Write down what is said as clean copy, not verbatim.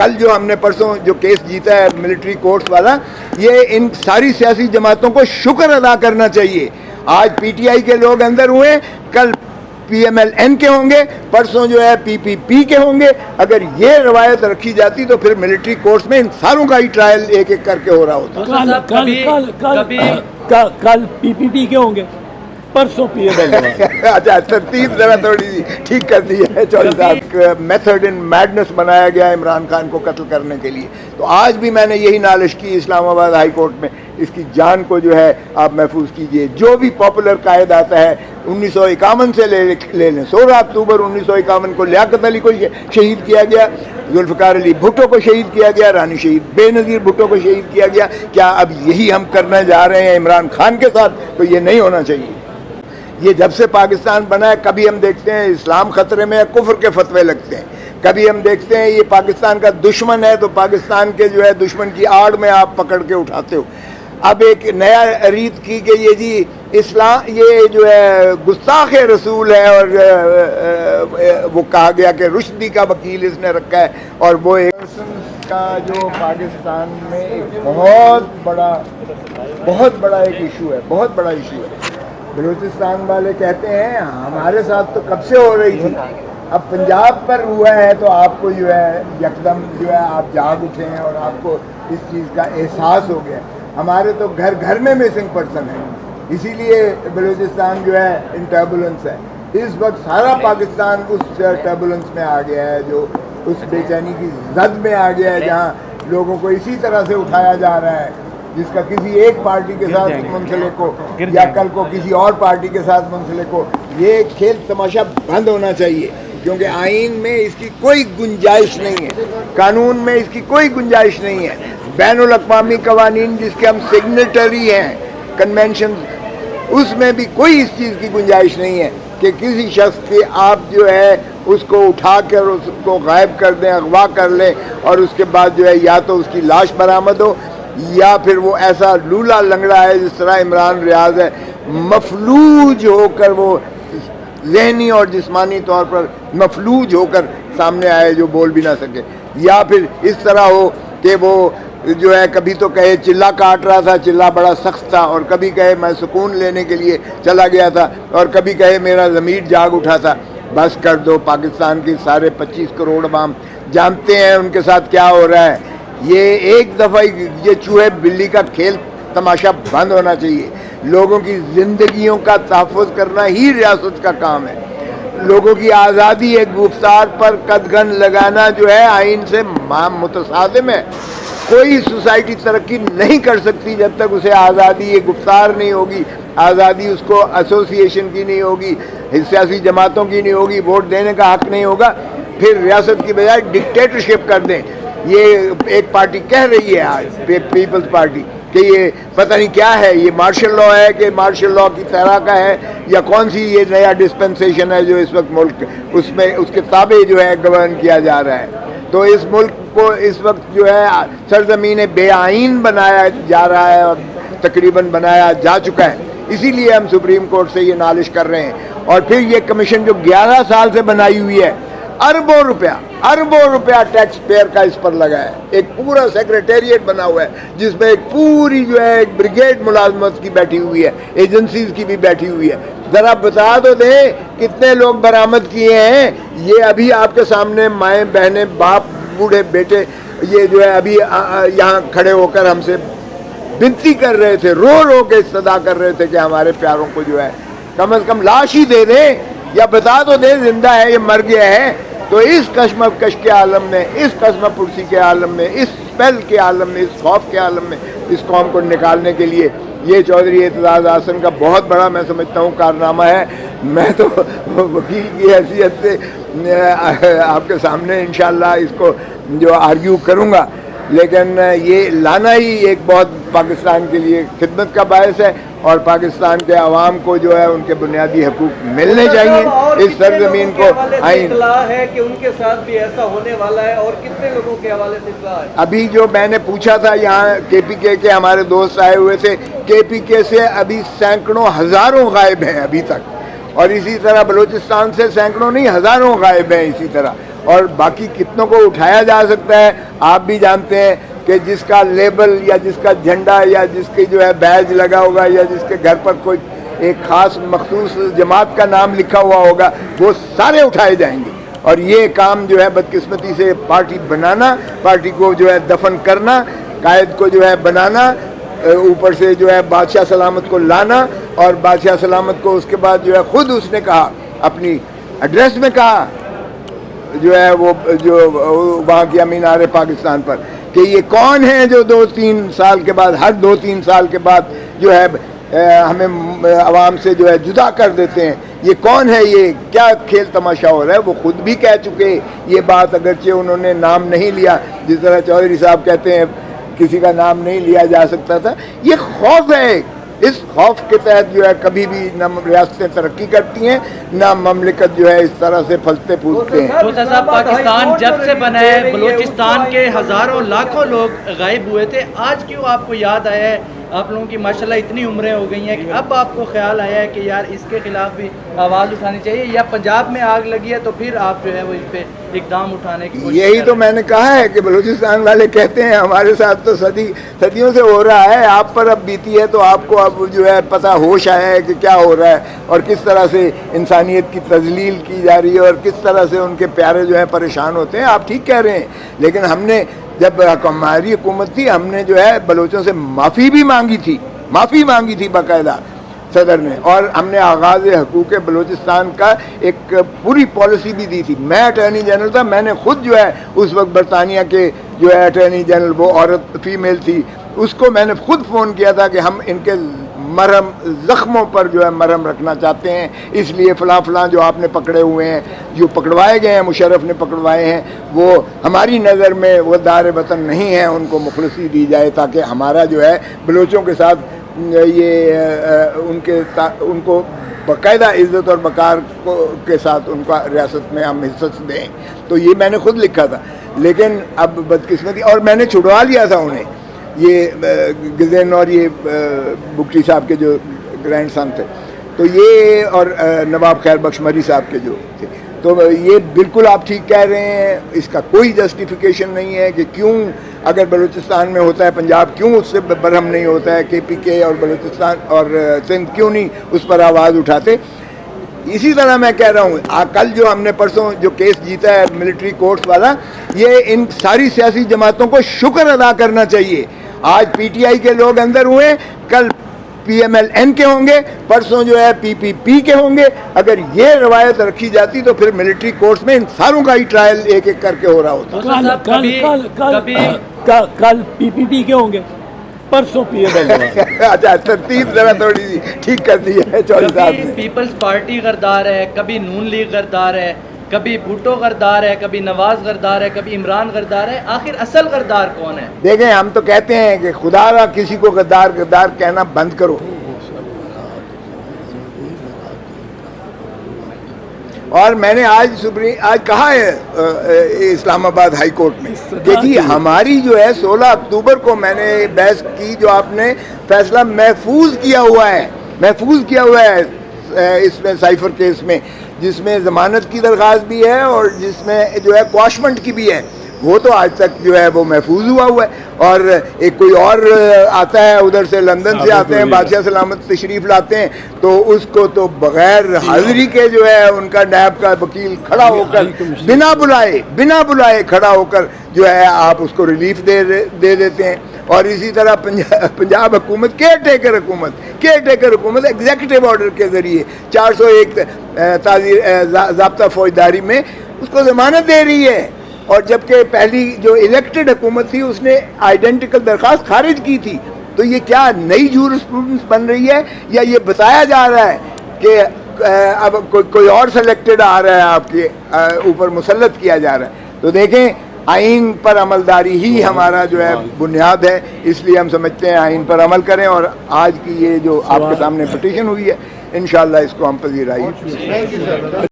کل جو ہم نے پرسوں جو کیس جیتا ہے ملٹری کورٹس والا، یہ ان ساری سیاسی جماعتوں کو شکر ادا کرنا چاہیے. آج پی ٹی آئی کے لوگ اندر ہوئے، کل پی ایم ایل این کے ہوں گے، پرسوں جو ہے پی پی پی کے ہوں گے. اگر یہ روایت رکھی جاتی تو پھر ملٹری کورٹس میں ان ساروں کا ہی ٹرائل ایک ایک کر کے ہو رہا ہوتا. کل پی پی پی کے ہوں گے، پرسوں پی ایم ایل. اچھا، ترتیب ذرا تھوڑی سی ٹھیک کر دی ہے چودھری صاحب. میتھڈ ان میڈنس بنایا گیا عمران خان کو قتل کرنے کے لیے. تو آج بھی میں نے یہی نالش کی اسلام آباد ہائی کورٹ میں، اس کی جان کو جو ہے آپ محفوظ کیجئے. جو بھی پاپولر قائد آتا ہے 1951 سے لے لیں. 16 اکتوبر 1951 کو لیاقت علی کو شہید کیا گیا، ذوالفقار علی بھٹو کو شہید کیا گیا، رانی شہید بے نظیر بھٹو کو شہید کیا گیا. کیا اب یہی ہم کرنے جا رہے ہیں عمران خان کے ساتھ؟ تو یہ نہیں ہونا چاہیے. یہ جب سے پاکستان بنا ہے، کبھی ہم دیکھتے ہیں اسلام خطرے میں ہے، کفر کے فتوے لگتے ہیں. کبھی ہم دیکھتے ہیں یہ پاکستان کا دشمن ہے، تو پاکستان کے جو ہے دشمن کی آڑ میں آپ پکڑ کے اٹھاتے ہو. اب ایک نیا ریت کی کہ یہ جی اسلام یہ جو ہے گستاخ رسول ہے، اور وہ کہا گیا کہ رشدی کا وکیل اس نے رکھا ہے. اور وہ ایک کا جو پاکستان میں ایک بہت بڑا ایک ایشو ہے، بہت بڑا ایشو ہے. بلوچستان والے کہتے ہیں ہمارے ساتھ تو کب سے ہو رہی تھی، اب پنجاب پر ہوا ہے تو آپ کو جو ہے یکدم جو ہے آپ جاگ اٹھے ہیں اور آپ کو اس چیز کا احساس ہو گیا. ہمارے تو گھر گھر میں مسنگ پرسن ہے، اسی لیے بلوچستان جو ہے ان ٹربولنس ہے. اس وقت سارا پاکستان اس ٹربولنس میں آ گیا ہے، جو اس بے چینی کی زد میں آ گیا ہے، جہاں لوگوں کو اسی طرح سے اٹھایا جا رہا ہے جس کا کسی ایک پارٹی کے ساتھ منسلک ہو یا کل کو کسی اور پارٹی کے ساتھ منسلک ہو. یہ کھیل تماشا بند ہونا چاہیے، کیونکہ آئین میں اس کی کوئی گنجائش نہیں ہے، قانون میں اس کی کوئی گنجائش نہیں ہے. بین الاقوامی قوانین جس کے ہم سگنیٹری ہیں، کنونشن، اس میں بھی کوئی اس چیز کی گنجائش نہیں ہے کہ کسی شخص کی آپ جو ہے اس کو اٹھا کر اس کو غائب کر دیں، اغوا کر لیں، اور اس کے بعد جو ہے یا تو اس کی لاش برآمد ہو یا پھر وہ ایسا لولا لنگڑا ہے جس طرح عمران ریاض ہے، مفلوج ہو کر، وہ ذہنی اور جسمانی طور پر مفلوج ہو کر سامنے آئے جو بول بھی نہ سکے. یا پھر اس طرح ہو کہ وہ جو ہے کبھی تو کہے چلا کاٹ رہا تھا، چلا بڑا سخت تھا، اور کبھی کہے میں سکون لینے کے لیے چلا گیا تھا، اور کبھی کہے میرا ضمیر جاگ اٹھا تھا. بس کر دو. پاکستان کی سارے 25 کروڑ عوام جانتے ہیں ان کے ساتھ کیا ہو رہا ہے. یہ ایک دفعہ یہ چوہے بلی کا کھیل تماشا بند ہونا چاہیے. لوگوں کی زندگیوں کا تحفظ کرنا ہی ریاست کا کام ہے. لوگوں کی آزادی ایک گفتار پر قدغن لگانا جو ہے آئین سے متصادم ہے. کوئی سوسائٹی ترقی نہیں کر سکتی جب تک اسے آزادی ایک گفتار نہیں ہوگی، آزادی اس کو ایسوسی ایشن کی نہیں ہوگی، سیاسی جماعتوں کی نہیں ہوگی، ووٹ دینے کا حق نہیں ہوگا. پھر ریاست کی بجائے ڈکٹیٹرشپ کر دیں. یہ ایک پارٹی کہہ رہی ہے آج، پیپلز پارٹی، کہ یہ پتہ نہیں کیا ہے، یہ مارشل لاء ہے کہ مارشل لاء کی طرح کا ہے، یا کون سی یہ نیا ڈسپنسیشن ہے جو اس وقت ملک اس میں اس کے تابع جو ہے گورن کیا جا رہا ہے. تو اس ملک کو اس وقت جو ہے سرزمین بے آئین بنایا جا رہا ہے، اور تقریباً بنایا جا چکا ہے. اسی لیے ہم سپریم کورٹ سے یہ نالش کر رہے ہیں. اور پھر یہ کمیشن جو 11 سال سے بنائی ہوئی ہے، اربوں روپیہ ٹیکس پیئر کا اس پر لگا ہے. ایک پورا سیکریٹریٹ بنا ہوا ہے جس میں ایک پوری جو ہے ایک بریگیڈ ملازمت کی بیٹھی ہوئی ہے، ایجنسیز کی بھی بیٹھی ہوئی ہے. ذرا بتا تو دیں کتنے لوگ برآمد کیے ہیں. یہ ابھی آپ کے سامنے مائیں بہنیں باپ بوڑھے بیٹے یہ جو ہے ابھی یہاں کھڑے ہو کر ہم سے بنتی کر رہے تھے، رو کے صدا کر رہے تھے کہ ہمارے پیاروں کو جو ہے کم از کم لاش ہی دے دیں، یا بتا تو دیں زندہ ہے یا مر گیا ہے. تو اس کشمکش کے عالم میں، اس قسم پرسی کے عالم میں، اس پہل کے عالم میں، اس خوف کے عالم میں اس قوم کو نکالنے کے لیے یہ چودھری اعتزاز احسن کا بہت بڑا میں سمجھتا ہوں کارنامہ ہے. میں تو وکیل کی حیثیت سے آپ کے سامنے انشاءاللہ اس کو جو آرگیو کروں گا، لیکن یہ لانا ہی ایک بہت پاکستان کے لیے خدمت کا باعث ہے. اور پاکستان کے عوام کو جو ہے ان کے بنیادی حقوق ملنے چاہیے. اس سرزمین کو اطلاع ہے کہ ان کے ساتھ بھی ایسا ہونے والا ہے، اور کتنے لوگوں کے حوالے سے اطلاع ہے؟ ابھی جو میں نے پوچھا تھا یہاں کے پی کے ہمارے دوست آئے ہوئے تھے، کے پی کے سے ابھی سینکڑوں ہزاروں غائب ہیں ابھی تک، اور اسی طرح بلوچستان سے سینکڑوں نہیں ہزاروں غائب ہیں اسی طرح. اور باقی کتنوں کو اٹھایا جا سکتا ہے آپ بھی جانتے ہیں کہ جس کا لیبل یا جس کا جھنڈا یا جس کی جو ہے بیج لگا ہوگا یا جس کے گھر پر کوئی ایک خاص مخصوص جماعت کا نام لکھا ہوا ہوگا وہ سارے اٹھائے جائیں گے. اور یہ کام جو ہے بدقسمتی سے پارٹی بنانا, پارٹی کو جو ہے دفن کرنا, قائد کو جو ہے بنانا, اوپر سے جو ہے بادشاہ سلامت کو لانا, اور بادشاہ سلامت کو اس کے بعد جو ہے خود اس نے کہا اپنی ایڈریس میں کہا جو ہے وہ جو وہاں کی مینار پاکستان پر کہ یہ کون ہیں جو 2-3 سال کے بعد, ہر 2-3 سال کے بعد جو ہے ہمیں عوام سے جو ہے جدا کر دیتے ہیں. یہ کون ہے, یہ کیا کھیل تماشا ہو رہا ہے. وہ خود بھی کہہ چکے یہ بات, اگرچہ انہوں نے نام نہیں لیا, جس طرح چودھری صاحب کہتے ہیں کسی کا نام نہیں لیا جا سکتا تھا. یہ خوف ہے, اس خوف کے تحت جو ہے کبھی بھی نہ ریاستیں ترقی کرتی ہیں نہ مملکت جو ہے اس طرح سے پھلتے پھولتے ہیں. تو صاحب پاکستان جب سے بنا ہے بلوچستان کے ہزاروں لاکھوں لوگ غائب ہوئے تھے, آج کیوں آپ کو یاد آیا ہے؟ آپ لوگوں کی ماشاءاللہ اتنی عمریں ہو گئی ہیں کہ اب آپ کو خیال آیا ہے کہ یار اس کے خلاف بھی آواز اٹھانی چاہیے, یا پنجاب میں آگ لگی ہے تو پھر آپ جو ہے وہ اس پہ اقدام اٹھانے کی کوشش یہی تو میں نے کہا ہے کہ بلوچستان والے کہتے ہیں ہمارے ساتھ تو صدیوں سے ہو رہا ہے, آپ پر اب بیتی ہے تو آپ کو اب جو ہے پتہ ہوش آیا ہے کہ کیا ہو رہا ہے اور کس طرح سے انسانیت کی تذلیل کی جا رہی ہے اور کس طرح سے ان کے پیارے جو ہیں پریشان ہوتے ہیں. آپ ٹھیک کہہ رہے ہیں, لیکن ہم نے جب ہماری حکومت تھی ہم نے جو ہے بلوچوں سے معافی بھی مانگی تھی باقاعدہ صدر نے, اور ہم نے آغاز حقوق بلوچستان کا ایک پوری پالیسی بھی دی تھی. میں اٹارنی جنرل تھا, میں نے خود جو ہے اس وقت برطانیہ کے جو ہے اٹارنی جنرل, وہ عورت فیمیل تھی, اس کو میں نے خود فون کیا تھا کہ ہم ان کے مرہم زخموں پر جو ہے مرہم رکھنا چاہتے ہیں, اس لیے فلاں جو آپ نے پکڑے ہوئے ہیں, جو پکڑوائے گئے ہیں, مشرف نے پکڑوائے ہیں, وہ ہماری نظر میں وہ دار وطن نہیں ہیں, ان کو مخلصی دی جائے تاکہ ہمارا جو ہے بلوچوں کے ساتھ یہ ان کو باقاعدہ عزت اور وقار کے ساتھ ان کا ریاست میں ہم حصت دیں. تو یہ میں نے خود لکھا تھا, لیکن اب بدقسمتی, اور میں نے چھڑوا لیا تھا انہیں, یہ گزین اور یہ بگٹی صاحب کے جو گرینڈ سن تھے, تو یہ اور نواب خیر بخش مری صاحب کے جو تھے. تو یہ بالکل آپ ٹھیک کہہ رہے ہیں, اس کا کوئی جسٹیفیکیشن نہیں ہے کہ کیوں اگر بلوچستان میں ہوتا ہے پنجاب کیوں اس سے برہم نہیں ہوتا ہے, کے پی کے اور بلوچستان اور سندھ کیوں نہیں اس پر آواز اٹھاتے. اسی طرح میں کہہ رہا ہوں کل جو ہم نے پرسوں جو کیس جیتا ہے ملٹری کورٹس والا, یہ ان ساری سیاسی جماعتوں کو شکر ادا کرنا چاہیے. آج پی ٹی آئی کے لوگ اندر ہوئے, کل پی ایم ایل این کے ہوں گے, پرسوں جو ہے پی پی پی کے ہوں گے. اگر یہ روایت رکھی جاتی تو پھر ملٹری کورٹس میں ان ساروں کا ہی ٹرائل ایک ایک کر کے ہو رہا ہوتا. کل پی پی پی کے ہوں گے, پرسوں پی ایم ایل. اچھا, ترتیب ذرا تھوڑی سی ٹھیک کر دی ہے چودھری صاحب نے. پیپلز پارٹی غدار ہے, کبھی نون لیگ غدار ہے, کبھی بھٹو غدار ہے, کبھی نواز غدار ہے, کبھی عمران غدار ہے, آخر اصل غدار کون ہے؟ دیکھیں ہم تو کہتے ہیں کہ خدا را کسی کو غدار کہنا بند کرو. اور میں نے آج کہا ہے اسلام آباد ہائی کورٹ میں کہ جی ہماری جو ہے 16 اکتوبر کو میں نے بحث کی, جو آپ نے فیصلہ محفوظ کیا ہوا ہے اس میں سائفر کیس میں, جس میں ضمانت کی درخواست بھی ہے اور جس میں جو ہے کواشمنٹ کی بھی ہے, وہ تو آج تک جو ہے وہ محفوظ ہوا ہے. اور ایک کوئی اور آتا ہے ادھر سے, لندن سے آتے ہیں, بادشاہ سلامت تشریف لاتے ہیں, تو اس کو تو بغیر حاضری کے جو ہے ان کا نیب کا وکیل کھڑا ہو کر بنا بلائے کھڑا ہو کر جو ہے آپ اس کو ریلیف دے دیتے ہیں. اور اسی طرح پنجاب حکومت کیئر ٹیکر حکومت ایگزیکٹو آرڈر کے ذریعے 401 ضابطہ فوجداری میں اس کو ضمانت دے رہی ہے. اور جبکہ پہلی جو الیکٹڈ حکومت تھی اس نے آئیڈینٹیکل درخواست خارج کی تھی. تو یہ کیا نئی جورسپروڈنس بن رہی ہے, یا یہ بتایا جا رہا ہے کہ اب کوئی اور سلیکٹڈ آ رہا ہے, آپ کے اوپر مسلط کیا جا رہا ہے؟ تو دیکھیں آئین پر عملداری ہی ہمارا جو ہے بنیاد ہے, اس لیے ہم سمجھتے ہیں آئین پر عمل کریں. اور آج کی یہ جو آپ کے سامنے پٹیشن ہوئی ہے انشاءاللہ اس کو ہم پذیرائی